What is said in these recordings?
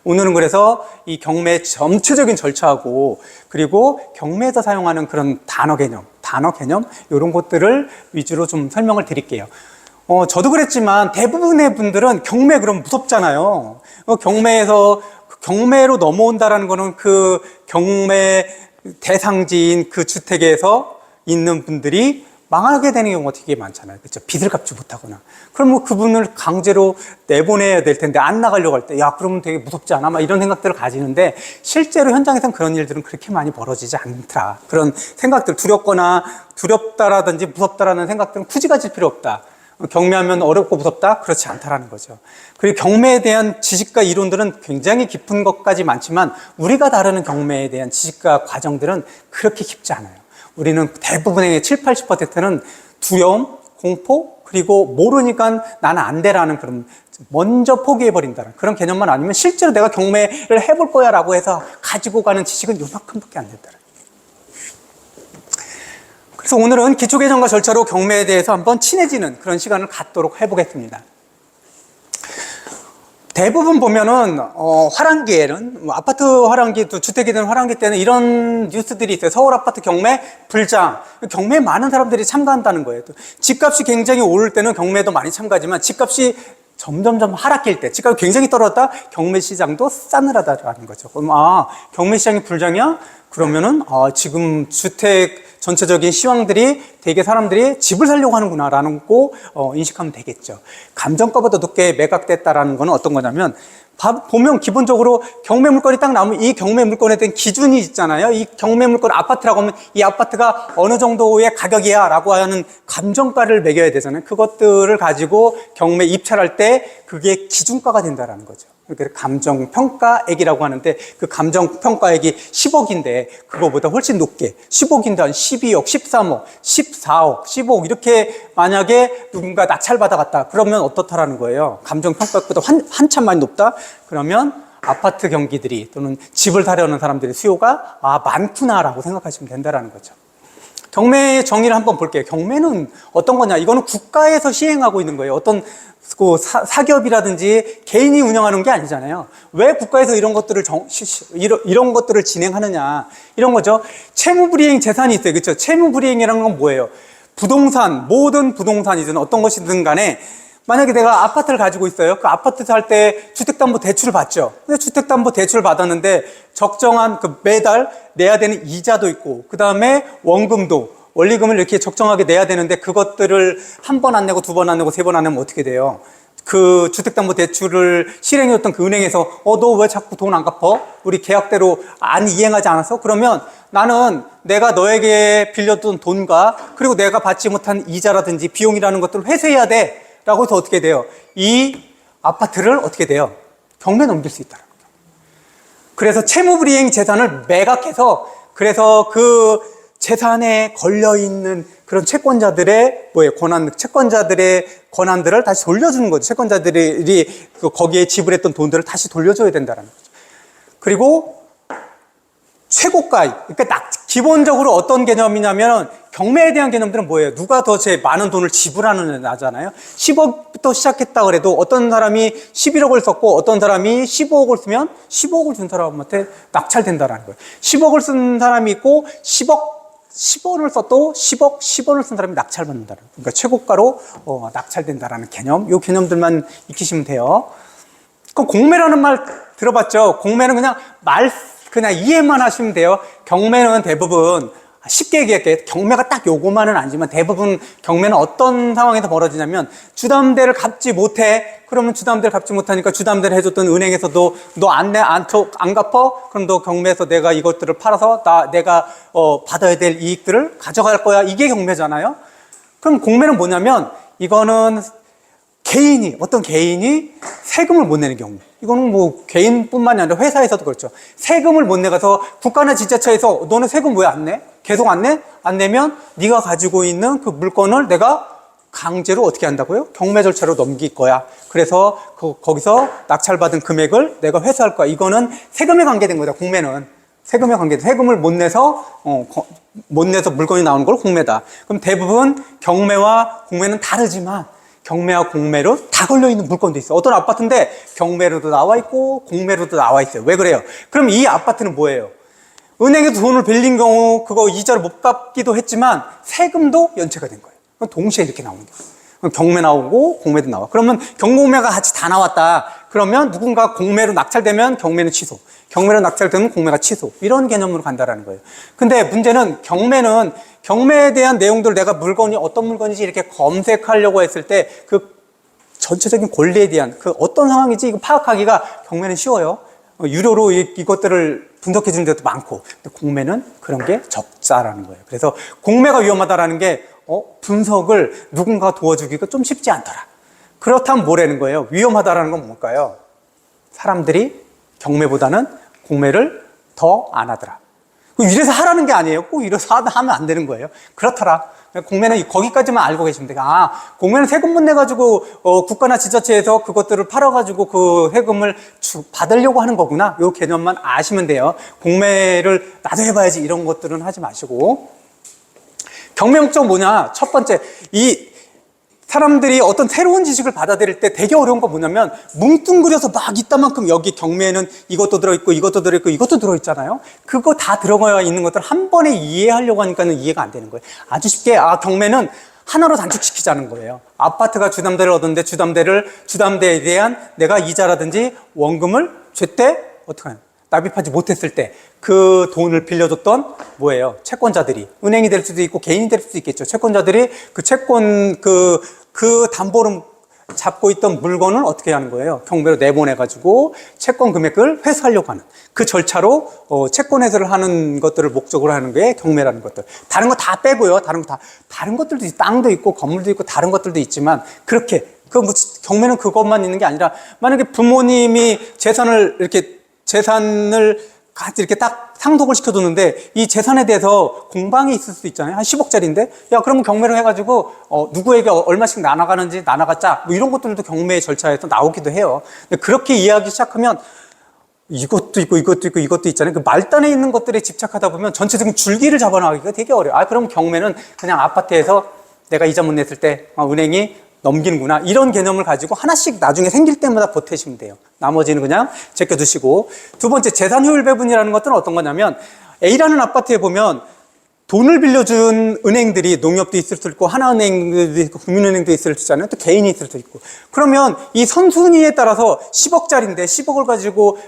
오늘은 그래서 이 경매의 전체적인 절차하고 그리고 경매에서 사용하는 그런 단어 개념 이런 것들을 위주로 좀 설명을 드릴게요. 저도 그랬지만 대부분의 분들은 경매 그럼 무섭잖아요. 경매에서 경매로 넘어온다라는 거는 그 경매 대상지인 그 주택에서 있는 분들이 망하게 되는 경우가 되게 많잖아요. 그렇죠? 빚을 갚지 못하거나. 그럼 뭐 그분을 강제로 내보내야 될 텐데 안 나가려고 할 때, 야, 그러면 되게 무섭지 않아? 막 이런 생각들을 가지는데 실제로 현장에서는 그런 일들은 그렇게 많이 벌어지지 않더라. 그런 생각들, 두렵다라든지 무섭다라는 생각들은 굳이 가질 필요 없다. 경매하면 어렵고 무섭다? 그렇지 않다라는 거죠. 그리고 경매에 대한 지식과 이론들은 굉장히 깊은 것까지 많지만 우리가 다루는 경매에 대한 지식과 과정들은 그렇게 깊지 않아요. 우리는 대부분의 7, 80%는 두려움, 공포, 그리고 모르니까 나는 안 돼라는 그런 먼저 포기해버린다는 그런 개념만 아니면 실제로 내가 경매를 해볼 거야 라고 해서 가지고 가는 지식은 요만큼밖에 안 된다는 거예요. 그래서 오늘은 기초개념과 절차로 경매에 대해서 한번 친해지는 그런 시간을 갖도록 해보겠습니다. 대부분 보면은 화랑기에는 아파트 화랑기 또 주택이든 화랑기 때는 이런 뉴스들이 있어요. 서울 아파트 경매 불장. 경매에 많은 사람들이 참가한다는 거예요. 또 집값이 굉장히 오를 때는 경매도 많이 참가하지만 집값이 점점점 하락길 때, 집값이 굉장히 떨어졌다 경매 시장도 싸늘하다라는 거죠. 그럼 경매 시장이 불장이야? 그러면은 지금 주택 전체적인 시황들이 되게 사람들이 집을 살려고 하는구나라는 거 인식하면 되겠죠. 감정가보다 높게 매각됐다라는 건 어떤 거냐면 보면 기본적으로 경매 물건이 딱 나오면 이 경매 물건에 대한 기준이 있잖아요. 이 경매 물건 아파트라고 하면 이 아파트가 어느 정도의 가격이야 라고 하는 감정가를 매겨야 되잖아요. 그것들을 가지고 경매 입찰할 때 그게 기준가가 된다라는 거죠. 그러니까 감정평가액이라고 하는데 그 감정평가액이 10억인데 그거보다 훨씬 높게 10억인데 한 12억, 13억, 14억, 15억 이렇게 만약에 누군가 낙찰받아갔다 그러면 어떻다라는 거예요. 감정평가액보다 한참 많이 높다? 그러면 아파트 경기들이 또는 집을 사려는 사람들의 수요가 많구나라고 생각하시면 된다라는 거죠. 경매의 정의를 한번 볼게요. 경매는 어떤 거냐? 이거는 국가에서 시행하고 있는 거예요. 어떤 사기업이라든지 개인이 운영하는 게 아니잖아요. 왜 국가에서 이런 것들을 이런 것들을 진행하느냐? 이런 거죠. 채무불이행 재산이 있어요. 그렇죠? 채무불이행이라는 건 뭐예요? 부동산, 모든 부동산이든 어떤 것이든 간에 만약에 내가 아파트를 가지고 있어요. 그 아파트 살 때 주택담보대출을 받죠. 근데 주택담보대출을 받았는데 적정한 그 매달 내야 되는 이자도 있고 그 다음에 원금을 이렇게 적정하게 내야 되는데 그것들을 한 번 안 내고 두 번 안 내고 세 번 안 내면 어떻게 돼요? 그 주택담보대출을 실행해줬던 그 은행에서 너 왜 자꾸 돈 안 갚어? 우리 계약대로 안 이행하지 않았어? 그러면 나는 내가 너에게 빌렸던 돈과 그리고 내가 받지 못한 이자라든지 비용이라는 것들을 회수해야 돼 라고 해서 어떻게 돼요? 이 아파트를 어떻게 돼요? 경매에 넘길 수 있다는 거죠. 그래서 채무불이행 재산을 매각해서 그래서 그 재산에 걸려있는 그런 채권자들의 채권자들의 권한들을 다시 돌려주는 거죠. 채권자들이 거기에 지불했던 돈들을 다시 돌려줘야 된다는 거죠. 그리고 최고가, 그러니까 기본적으로 어떤 개념이냐면 경매에 대한 개념들은 뭐예요? 누가 더 제일 많은 돈을 지불하느냐잖아요. 10억부터 시작했다 그래도 어떤 사람이 11억을 썼고 어떤 사람이 15억을 쓰면 15억을 준 사람한테 낙찰된다라는 거예요. 10억을 쓴 사람이 있고 10원을 써도 10원을 쓴 사람이 낙찰받는다는 거예요. 그러니까 최고가로 낙찰된다라는 개념, 이 개념들만 익히시면 돼요. 그럼 공매라는 말 들어봤죠? 공매는 그냥 이해만 하시면 돼요. 경매는 대부분 쉽게 얘기할게요. 경매가 딱 요거만은 아니지만 대부분 경매는 어떤 상황에서 벌어지냐면 주담대를 갚지 못해. 그러면 주담대를 갚지 못하니까 주담대를 해줬던 은행에서도 너 안 갚어? 그럼 너 경매에서 내가 이것들을 팔아서 내가 받아야 될 이익들을 가져갈 거야. 이게 경매잖아요. 그럼 공매는 뭐냐면 이거는 어떤 개인이 세금을 못 내는 경우. 이거는 뭐 개인뿐만이 아니라 회사에서도 그렇죠. 세금을 못 내가서 국가나 지자체에서 너는 세금 왜 안 내? 계속 안 내? 안 내면 네가 가지고 있는 그 물건을 내가 강제로 어떻게 한다고요? 경매 절차로 넘길 거야. 그래서 거기서 낙찰받은 금액을 내가 회수할 거야. 이거는 세금에 관계된 거다. 공매는 세금에 관계된 세금을 못 내서 물건이 나오는 걸 공매다. 그럼 대부분 경매와 공매는 다르지만 경매와 공매로 다 걸려있는 물건도 있어요. 어떤 아파트인데 경매로도 나와 있고 공매로도 나와 있어요. 왜 그래요? 그럼 이 아파트는 뭐예요? 은행에서 돈을 빌린 경우 그거 이자를 못 갚기도 했지만 세금도 연체가 된 거예요. 그럼 동시에 이렇게 나오는 거예요. 그럼 경매 나오고 공매도 나와. 그러면 경공매가 같이 다 나왔다. 그러면 누군가 공매로 낙찰되면 경매는 취소. 경매로 낙찰되면 공매가 취소. 이런 개념으로 간다라는 거예요. 근데 문제는 경매에 대한 내용들을 내가 물건이 어떤 물건인지 이렇게 검색하려고 했을 때 그 전체적인 권리에 대한 그 어떤 상황인지 이거 파악하기가 경매는 쉬워요. 유료로 이것들을 분석해 주는 데도 많고. 근데 공매는 그런 게 적자라는 거예요. 그래서 공매가 위험하다라는 게 분석을 누군가 도와주기가 좀 쉽지 않더라. 그렇다면 뭐라는 거예요? 위험하다라는 건 뭘까요? 사람들이 경매보다는 공매를 더 안 하더라. 이래서 하라는 게 아니에요. 꼭 이래서 하면 안 되는 거예요. 그렇더라. 공매는 거기까지만 알고 계시면 돼요. 공매는 세금만 내가지고 국가나 지자체에서 그것들을 팔아가지고 그 세금을 받으려고 하는 거구나. 이 개념만 아시면 돼요. 공매를 나도 해봐야지 이런 것들은 하지 마시고. 경매 목적은 뭐냐? 첫 번째, 이 사람들이 어떤 새로운 지식을 받아들일 때 되게 어려운 거 뭐냐면 뭉뚱그려서 막 이따만큼 여기 경매에는 이것도 들어있고 이것도 들어있고 이것도 들어있잖아요. 그거 다 들어가 있는 것들 한 번에 이해하려고 하니까는 이해가 안 되는 거예요. 아주 쉽게 경매는 하나로 단축시키자는 거예요. 아파트가 주담대를 얻었는데 주담대에 대한 내가 이자라든지 원금을 제때 어떻게 하냐? 납입하지 못했을 때 그 돈을 빌려줬던 뭐예요? 채권자들이 은행이 될 수도 있고 개인이 될 수도 있겠죠. 채권자들이 그 채권 그 담보를 잡고 있던 물건을 어떻게 하는 거예요? 경매로 내보내가지고 채권 금액을 회수하려고 하는 그 절차로 채권 회수를 하는 것들을 목적으로 하는 게 경매라는 것들. 다른 거 다 빼고요. 다른 것들도 땅도 있고 건물도 있고 다른 것들도 있지만 그렇게 경매는 그것만 있는 게 아니라 만약에 부모님이 재산을 같이 이렇게 딱 상속을 시켜줬는데 이 재산에 대해서 공방이 있을 수 있잖아요. 한 10억짜리인데 그러면 경매로 해가지고 누구에게 얼마씩 나눠가는지 나눠갔자 뭐 이런 것들도 경매 절차에서 나오기도 해요. 근데 그렇게 이해하기 시작하면 이것도 있고 이것도 있고 이것도 있잖아요. 그 말단에 있는 것들에 집착하다 보면 전체적인 줄기를 잡아나가기가 되게 어려워요. 그럼 경매는 그냥 아파트에서 내가 이자 못 냈을 때 은행이 넘기는구나 이런 개념을 가지고 하나씩 나중에 생길 때마다 보태시면 돼요. 나머지는 그냥 제껴두시고. 두 번째, 재산 효율 배분이라는 것들은 어떤 거냐면 A라는 아파트에 보면 돈을 빌려준 은행들이 농협도 있을 수 있고 하나은행도 있고 국민은행도 있을 수 있잖아요. 또 개인이 있을 수 있고. 그러면 이 선순위에 따라서 10억짜리인데 10억을 가지고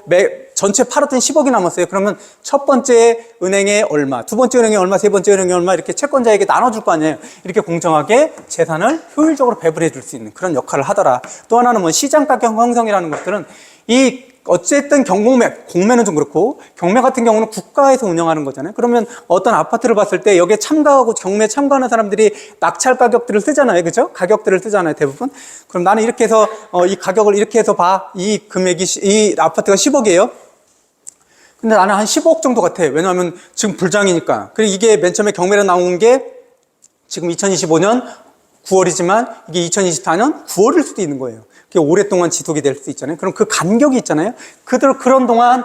전체 팔았더니 10억이 남았어요. 그러면 첫 번째 은행에 얼마, 두 번째 은행에 얼마, 세 번째 은행에 얼마 이렇게 채권자에게 나눠줄 거 아니에요. 이렇게 공정하게 재산을 효율적으로 배분해 줄 수 있는 그런 역할을 하더라. 또 하나는 뭐 시장 가격 형성이라는 것들은 어쨌든 공매는 좀 그렇고 경매 같은 경우는 국가에서 운영하는 거잖아요. 그러면 어떤 아파트를 봤을 때 여기에 참가하고 경매에 참가하는 사람들이 낙찰 가격들을 쓰잖아요. 그죠? 가격들을 쓰잖아요. 대부분. 그럼 나는 이렇게 해서 이 가격을 이렇게 해서 이 금액이 이 아파트가 10억이에요. 근데 나는 한 15억 정도 같아. 왜냐하면 지금 불장이니까. 그리고 이게 맨 처음에 경매로 나온 게 지금 2025년 9월이지만 이게 2024년 9월일 수도 있는 거예요. 오랫동안 지속이 될 수 있잖아요. 그럼 그 간격이 있잖아요. 그런 동안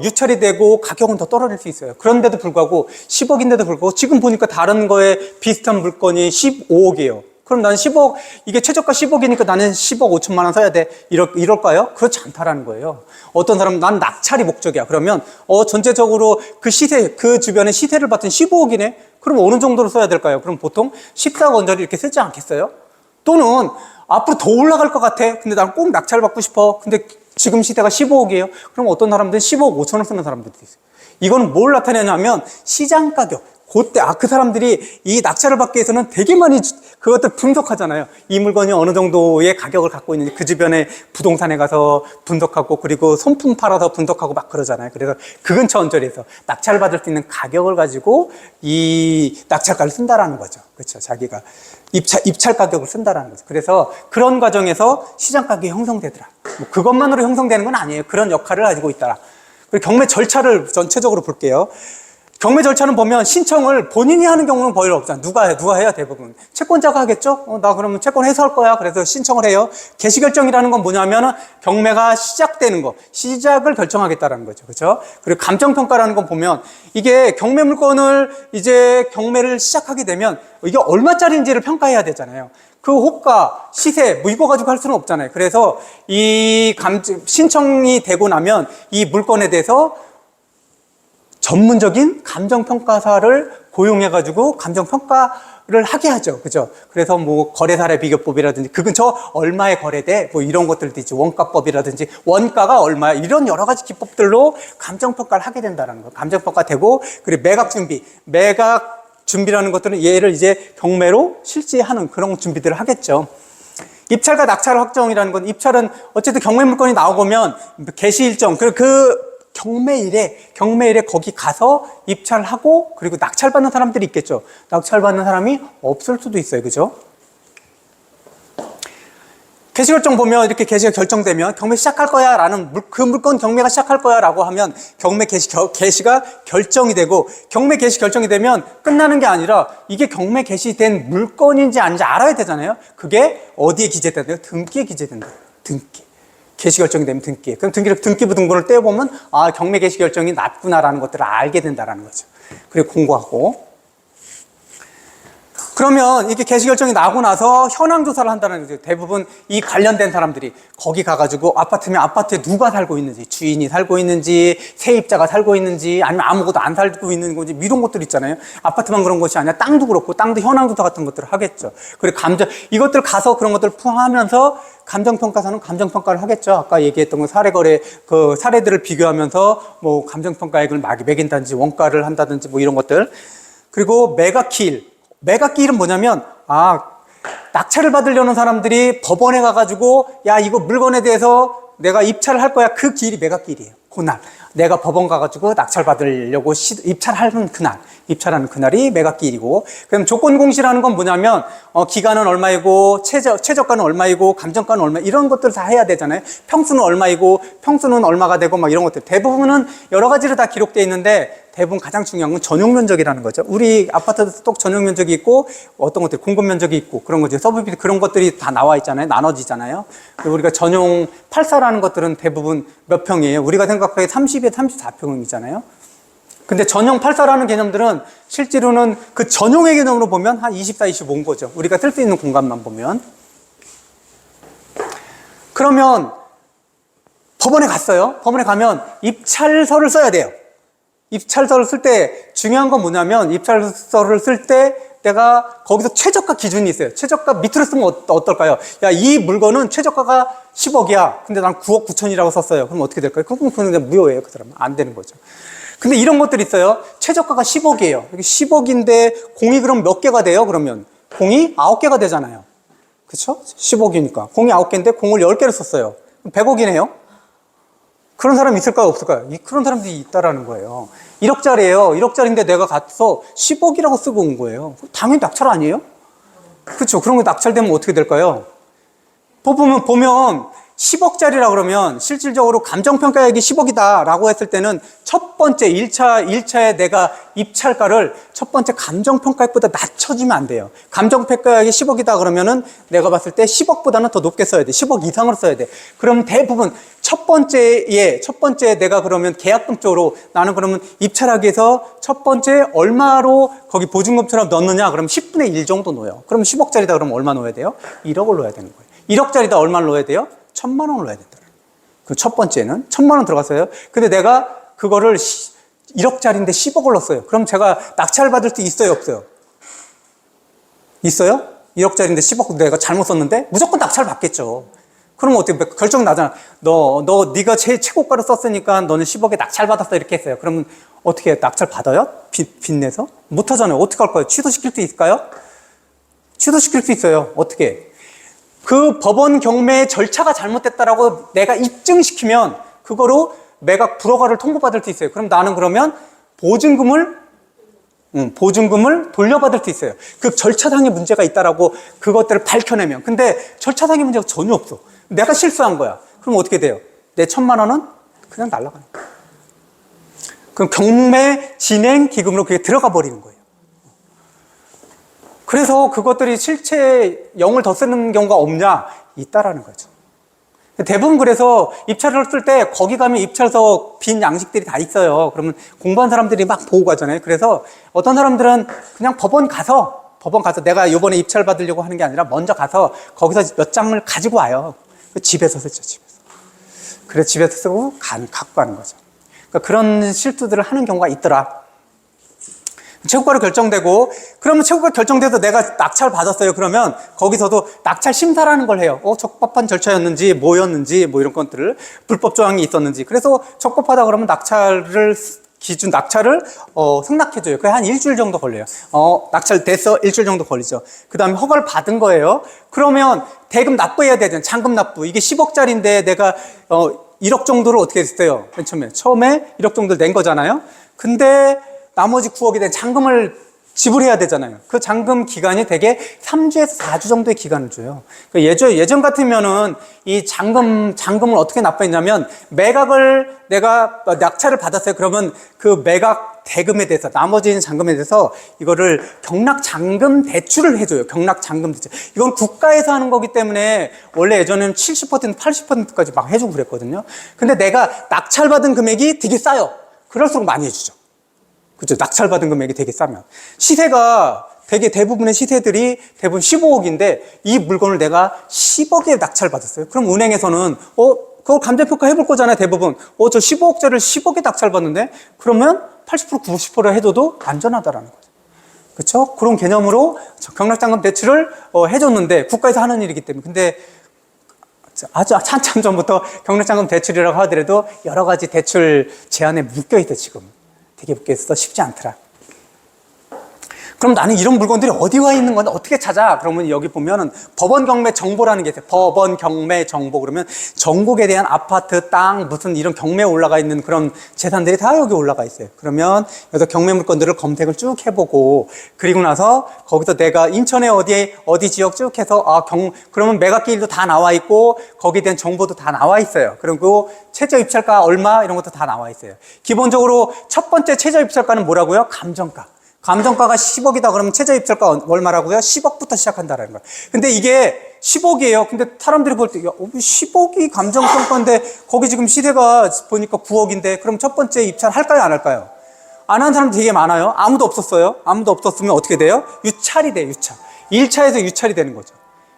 유찰이 되고 가격은 더 떨어질 수 있어요. 그런데도 불구하고 10억인데도 불구하고 지금 보니까 다른 거에 비슷한 물건이 15억이에요. 그럼 나는 10억, 이게 최저가 10억이니까 나는 10억 5천만 원 사야 돼. 이럴까요? 그렇지 않다라는 거예요. 어떤 사람은 난 낙찰이 목적이야. 그러면 전체적으로 그 주변에 시세를 봤더니 15억이네? 그럼 어느 정도로 써야 될까요? 그럼 보통 14억 원짜리 이렇게 쓰지 않겠어요? 또는 앞으로 더 올라갈 것 같아. 근데 난 꼭 낙찰 받고 싶어. 근데 지금 시대가 15억이에요. 그럼 어떤 사람들은 15억 5천 원 쓰는 사람들도 있어요. 이거는 뭘 나타내냐면 시장 가격. 그때 그 사람들이 이 낙찰을 받기 위해서는 되게 많이 그것들 분석하잖아요. 이 물건이 어느 정도의 가격을 갖고 있는지 그 주변에 부동산에 가서 분석하고 그리고 손품 팔아서 분석하고 막 그러잖아요. 그래서 그 근처 언저리에서 낙찰을 받을 수 있는 가격을 가지고 이 낙찰가를 쓴다라는 거죠. 그렇죠. 자기가 입찰 가격을 쓴다라는 거죠. 그래서 그런 과정에서 시장 가격이 형성되더라. 뭐 그것만으로 형성되는 건 아니에요. 그런 역할을 가지고 있더라. 그리고 경매 절차를 전체적으로 볼게요. 경매 절차는 보면 신청을 본인이 하는 경우는 거의 없잖아요. 누가 해야 대부분. 채권자가 하겠죠? 나 그러면 채권 해소할 거야. 그래서 신청을 해요. 개시결정이라는 건 뭐냐면은 경매가 시작되는 거, 시작을 결정하겠다라는 거죠. 그렇죠? 그리고 감정평가라는 건 보면 이게 경매 물건을 이제 경매를 시작하게 되면 이게 얼마짜리인지를 평가해야 되잖아요. 그 호가, 시세, 뭐 이거 가지고 할 수는 없잖아요. 그래서 이 신청이 되고 나면 이 물건에 대해서 전문적인 감정평가사를 고용해가지고 감정평가를 하게 하죠. 그죠? 그래서 뭐 거래사례 비교법이라든지 그건 저 얼마에 거래돼? 뭐 이런 것들도 있지. 원가법이라든지 원가가 얼마야? 이런 여러 가지 기법들로 감정평가를 하게 된다는 거. 감정평가 되고, 그리고 매각 준비라는 것들은 얘를 이제 경매로 실시하는 그런 준비들을 하겠죠. 입찰과 낙찰 확정이라는 건, 입찰은 어쨌든 경매 물건이 나오면 개시 일정, 그 경매일에 거기 가서 입찰하고, 그리고 낙찰받는 사람들이 있겠죠. 낙찰받는 사람이 없을 수도 있어요. 그죠? 개시 결정 보면 이렇게 개시가 결정되면 경매 시작할 거야 라는 그 물건 경매가 시작할 거야 라고 하면 경매 개시가 결정이 되고, 경매 개시 결정이 되면 끝나는 게 아니라 이게 경매 개시된 물건인지 아닌지 알아야 되잖아요. 그게 어디에 기재된대요? 등기에 기재된대요. 등기. 개시 결정이 되면 등기. 그럼 등기부 등본을 떼어보면 아, 경매 개시 결정이 났구나라는 것들을 알게 된다라는 거죠. 그리고 공고하고. 그러면 이렇게 개시 결정이 나고 나서 현황 조사를 한다는 거죠. 대부분 이 관련된 사람들이 거기 가가지고 아파트면 아파트에 누가 살고 있는지, 주인이 살고 있는지, 세입자가 살고 있는지, 아니면 아무것도 안 살고 있는 건지, 이런 것들 있잖아요. 아파트만 그런 것이 아니라 땅도 그렇고, 땅도 현황 조사 같은 것들을 하겠죠. 그리고 이것들 가서 그런 것들을 포함하면서 감정평가사는 감정평가를 하겠죠. 아까 얘기했던 그 사례들을 비교하면서 뭐 감정평가액을 매긴다든지 원가를 한다든지 뭐 이런 것들. 그리고 매각기일은 뭐냐면, 낙찰을 받으려는 사람들이 법원에 가가지고, 야, 이거 물건에 대해서 내가 입찰을 할 거야. 그 기일이 매각기일이에요. 그날. 내가 법원 가가지고 낙찰 받으려고 입찰하는 그날이 매각기일이고, 그럼 조건공시라는 건 뭐냐면, 기간은 얼마이고, 최저가는 얼마이고, 감정가는 얼마, 이런 것들을 다 해야 되잖아요. 평수는 얼마이고, 평수는 얼마가 되고, 막 이런 것들. 대부분은 여러 가지로 다 기록되어 있는데, 대부분 가장 중요한 건 전용 면적이라는 거죠. 우리 아파트도 또 전용 면적이 있고, 어떤 것들, 공급 면적이 있고, 그런 거죠. 서브비트 그런 것들이 다 나와 있잖아요. 나눠지잖아요. 우리가 전용 84라는 것들은 대부분 몇 평이에요? 우리가 생각하기에 30에 34평이잖아요. 근데 전용 84라는 개념들은 실제로는 그 전용의 개념으로 보면 한 24, 25인 거죠. 우리가 쓸 수 있는 공간만 보면. 그러면 법원에 갔어요. 법원에 가면 입찰서를 써야 돼요. 입찰서를 쓸 때 중요한 건 뭐냐면, 입찰서를 쓸 때 내가 거기서 최저가 기준이 있어요. 최저가 밑으로 쓰면 어떨까요? 야, 이 물건은 최저가가 10억이야. 근데 난 9억 9천이라고 썼어요. 그럼 어떻게 될까요? 그건 그냥 무효예요. 그 사람은. 안 되는 거죠. 근데 이런 것들이 있어요. 최저가가 10억이에요. 10억인데 공이 그럼 몇 개가 돼요? 그러면 공이 9개가 되잖아요. 그렇죠? 10억이니까. 공이 9개인데 공을 10개를 썼어요. 100억이네요. 그런 사람이 있을까요? 없을까요? 그런 사람들이 있다라는 거예요. 1억짜리예요. 1억짜리인데 내가 가서 10억이라고 쓰고 온 거예요. 당연히 낙찰 아니에요? 그렇죠. 그런 거 낙찰되면 어떻게 될까요? 보면 10억짜리라 그러면 실질적으로 감정평가액이 10억이다 라고 했을 때는 첫 번째 1차에 내가 입찰가를 첫 번째 감정평가액보다 낮춰주면 안 돼요. 감정평가액이 10억이다 그러면은 내가 봤을 때 10억보다는 더 높게 써야 돼. 10억 이상으로 써야 돼. 그럼 대부분 첫 번째 내가 그러면 계약금 쪽으로 나는 그러면 입찰하기 위해서 첫 번째 얼마로 거기 보증금처럼 넣느냐? 그럼 10분의 1 정도 넣어요. 그럼 10억짜리다 그러면 얼마 넣어야 돼요? 1억을 넣어야 되는 거예요. 1억짜리다 얼마를 넣어야 돼요? 1,000만 원을 넣어야 된다. 그럼 첫 번째는 1,000만 원 들어갔어요. 근데 내가 그거를 1억짜리인데 10억을 넣었어요. 그럼 제가 낙찰 받을 수 있어요, 없어요? 있어요? 1억짜리인데 10억 내가 잘못 썼는데 무조건 낙찰 받겠죠. 그러면 어떻게 결정 나잖아. 네가 최고가로 썼으니까 너는 10억에 낙찰 받았어 이렇게 했어요. 그러면 어떻게 낙찰 받아요? 빚내서? 못 하잖아요. 어떻게 할 거예요? 취소시킬 수 있을까요? 취소시킬 수 있어요. 어떻게? 그 법원 경매 절차가 잘못됐다라고 내가 입증시키면 그거로 매각 불허가를 통보받을 수 있어요. 그럼 나는 그러면 보증금을 돌려받을 수 있어요. 그 절차상의 문제가 있다라고 그것들을 밝혀내면. 근데 절차상의 문제가 전혀 없어. 내가 실수한 거야. 그럼 어떻게 돼요? 내 1,000만 원은 그냥 날아가는 거야. 그럼 경매 진행 기금으로 그게 들어가 버리는 거예요. 그래서 그것들이 실체 0을 더 쓰는 경우가 없냐? 있다라는 거죠. 대부분 그래서 입찰을 쓸 때 거기 가면 입찰서 빈 양식들이 다 있어요. 그러면 공부한 사람들이 막 보고 가잖아요. 그래서 어떤 사람들은 그냥 법원 가서 법원 가서 내가 이번에 입찰 받으려고 하는 게 아니라 먼저 가서 거기서 몇 장을 가지고 와요. 집에서 쓰죠, 집에서. 그래서 집에서 쓰고 갖고 가는 거죠. 그러니까 그런 실수들을 하는 경우가 있더라. 최고가로 결정되고, 그러면 최고가 결정돼서 내가 낙찰 받았어요. 그러면 거기서도 낙찰 심사라는 걸 해요. 적법한 절차였는지, 뭐였는지, 뭐 이런 것들을, 불법 조항이 있었는지. 그래서 적법하다 그러면 낙찰을 승낙해줘요. 그게 한 일주일 정도 걸려요. 낙찰됐어? 일주일 정도 걸리죠. 그 다음에 허가를 받은 거예요. 그러면 대금 납부해야 되잖아요. 잔금 납부. 이게 10억짜리인데 내가, 1억 정도를 어떻게 했어요? 맨 처음에 1억 정도를 낸 거잖아요. 근데 나머지 9억에 대한 잔금을 지불해야 되잖아요. 그 잔금 기간이 대개 3주에서 4주 정도의 기간을 줘요. 예전 같으면은 이 잔금을 어떻게 납부했냐면, 매각을 내가 낙찰을 받았어요. 그러면 그 매각 대금에 대해서, 나머지 잔금에 대해서 이거를 경락 잔금 대출을 해줘요. 경락 잔금 대출. 이건 국가에서 하는 거기 때문에 원래 예전에는 70%, 80%까지 막 해주고 그랬거든요. 근데 내가 낙찰받은 금액이 되게 싸요. 그럴수록 많이 해주죠. 그죠? 낙찰받은 금액이 되게 싸면. 시세가 대부분의 시세들이 대부분 15억인데 이 물건을 내가 10억에 낙찰받았어요. 그럼 은행에서는, 그걸 감정평가 해볼 거잖아요, 대부분. 저 15억짜리를 10억에 낙찰받는데? 그러면 80%, 90% 해줘도 안전하다라는 거죠. 그쵸? 그런 개념으로 경락잔금 대출을 해줬는데, 국가에서 하는 일이기 때문에. 근데 아주 한참 전부터 경락잔금 대출이라고 하더라도 여러 가지 대출 제한에 묶여있어, 지금. 되게 묶여있어 쉽지 않더라. 그럼 나는 이런 물건들이 어디 와 있는 건데 어떻게 찾아? 그러면 여기 보면은 법원 경매 정보라는 게 있어요. 법원 경매 정보. 그러면 전국에 대한 아파트, 땅, 무슨 이런 경매에 올라가 있는 그런 재산들이 다 여기 올라가 있어요. 그러면 여기서 경매 물건들을 검색을 쭉 해보고, 그리고 나서 거기서 내가 인천에 어디 지역 쭉 해서 그러면 매각기일도 다 나와 있고 거기에 대한 정보도 다 나와 있어요. 그리고 최저 입찰가 얼마 이런 것도 다 나와 있어요. 기본적으로 첫 번째 최저 입찰가는 뭐라고요? 감정가. 감정가가 10억이다 그러면 최저 입찰가 얼마라고요? 10억부터 시작한다라는 거예요. 근데 이게 10억이에요. 근데 사람들이 볼 때 10억이 감정평가인데 거기 지금 시세가 보니까 9억인데 그럼 첫 번째 입찰 할까요? 안 할까요? 안 한 사람 되게 많아요. 아무도 없었어요. 아무도 없었으면 어떻게 돼요? 유찰이 돼요. 유찰. 1차에서 유찰이 되는 거죠.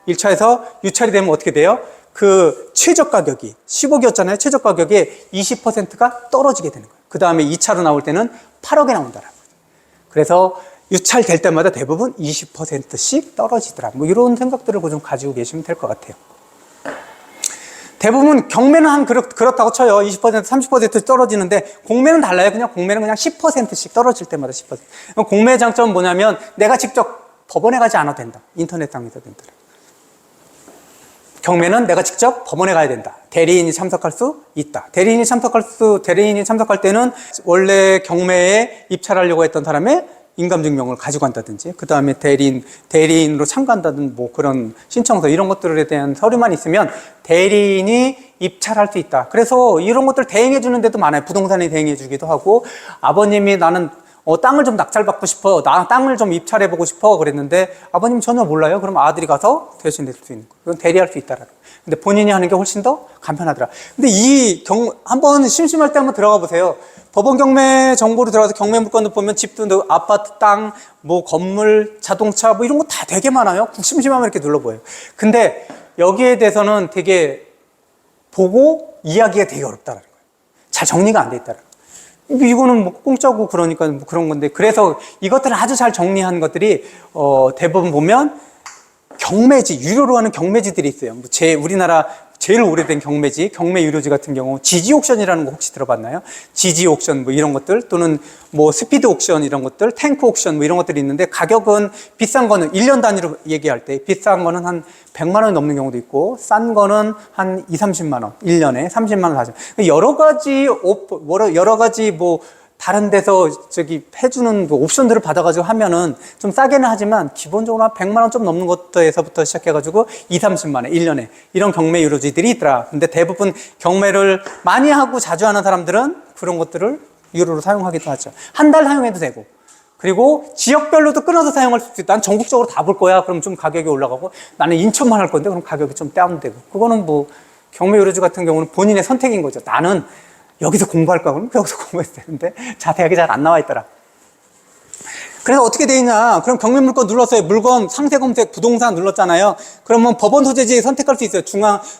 1차에서 유찰이 되면 어떻게 돼요? 그 최저 가격이 10억이었잖아요. 최저 가격의 20%가 떨어지게 되는 거예요. 그 다음에 2차로 나올 때는 8억에 나온다라는 거예요. 그래서 유찰될 때마다 대부분 20%씩 떨어지더라. 뭐 이런 생각들을 좀 가지고 계시면 될 것 같아요. 대부분 경매는 그렇다고 쳐요. 20%, 30% 떨어지는데 공매는 달라요. 공매는 그냥 10%씩 떨어질 때마다 10%. 공매의 장점은 뭐냐면 내가 직접 법원에 가지 않아도 된다. 인터넷상에서 된다. 경매는 내가 직접 법원에 가야 된다. 대리인이 참석할 수 있다. 대리인이 참석할 때는 원래 경매에 입찰하려고 했던 사람의 인감증명을 가지고 간다든지, 그 다음에 대리인으로 참가한다든 뭐 그런 신청서 이런 것들에 대한 서류만 있으면 대리인이 입찰할 수 있다. 그래서 이런 것들 대행해 주는 데도 많아요. 부동산에 대행해 주기도 하고, 아버님이 나는 땅을 좀 낙찰받고 싶어. 나 땅을 좀 입찰해보고 싶어. 그랬는데 아버님 전혀 몰라요. 그럼 아들이 가서 대신해 줄 수 있는 거예요. 그건 대리할 수 있다라는 거예요. 근데 본인이 하는 게 훨씬 더 간편하더라. 근데 한번 심심할 때 한번 들어가 보세요. 법원 경매 정보로 들어가서 경매 물건을 보면 집도, 아파트, 땅, 뭐 건물, 자동차 뭐 이런 거 다 되게 많아요. 심심하면 이렇게 눌러보여요. 근데 여기에 대해서는 되게 보고 이야기가 되게 어렵다라는 거예요. 잘 정리가 안 돼 있다라는 거예요. 이거는 뭐 공짜고 그러니까 뭐 그런 건데, 그래서 이것들을 아주 잘 정리한 것들이 대부분 보면 경매지, 유료로 하는 경매지들이 있어요. 우리나라 제일 오래된 경매지, 경매 유료지 같은 경우 지지 옥션이라는 거 혹시 들어봤나요? 지지 옥션 뭐 이런 것들, 또는 뭐 스피드 옥션 이런 것들, 탱크 옥션 뭐 이런 것들이 있는데, 가격은 비싼 거는 1년 단위로 얘기할 때 비싼 거는 한 100만 원이 넘는 경우도 있고, 싼 거는 한 2, 30만 원, 1년에 30만 원 하죠. 여러 가지 뭐 다른 데서 해주는 그 옵션들을 받아가지고 하면은 좀 싸게는 하지만 기본적으로 한 100만 원 좀 넘는 것에서부터 시작해가지고 2, 30만 원 1년에 이런 경매 유료지들이 있더라. 근데 대부분 경매를 많이 하고 자주 하는 사람들은 그런 것들을 유료로 사용하기도 하죠. 한 달 사용해도 되고, 그리고 지역별로도 끊어서 사용할 수도 있다. 난 전국적으로 다 볼 거야. 그럼 좀 가격이 올라가고, 나는 인천만 할 건데 그럼 가격이 좀 다운되고. 그거는 뭐 경매 유료지 같은 경우는 본인의 선택인 거죠. 나는 여기서 공부할 거야. 그럼 여기서 공부해도 되는데 자세하게 잘 안 나와 있더라. 그래서 어떻게 돼 있냐? 그럼 경매물건 눌렀어요. 물건, 상세 검색, 부동산 눌렀잖아요. 그러면 법원 소재지 선택할 수 있어요.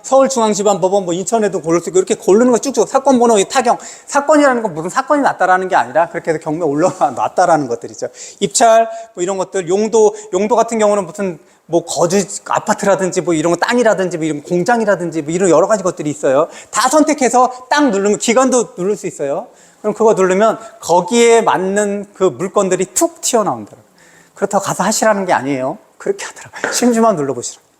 서울중앙지방법원, 뭐 인천에도 고를 수 있고, 이렇게 고르는 거 쭉쭉 사건 번호, 타경. 사건이라는 건 무슨 사건이 났다라는 게 아니라 그렇게 해서 경매 올라놨다라는 것들이죠. 입찰, 뭐 이런 것들, 용도 같은 경우는 무슨 뭐 거주 아파트라든지 뭐 이런 거 땅이라든지 뭐 이런 공장이라든지 뭐 이런 여러 가지 것들이 있어요. 다 선택해서 딱 누르면 기간도 누를 수 있어요. 그럼 그거 누르면 거기에 맞는 그 물건들이 툭 튀어나온다. 그렇다고 가서 하시라는 게 아니에요. 그렇게 하더라고요. 심주만 눌러보시라고.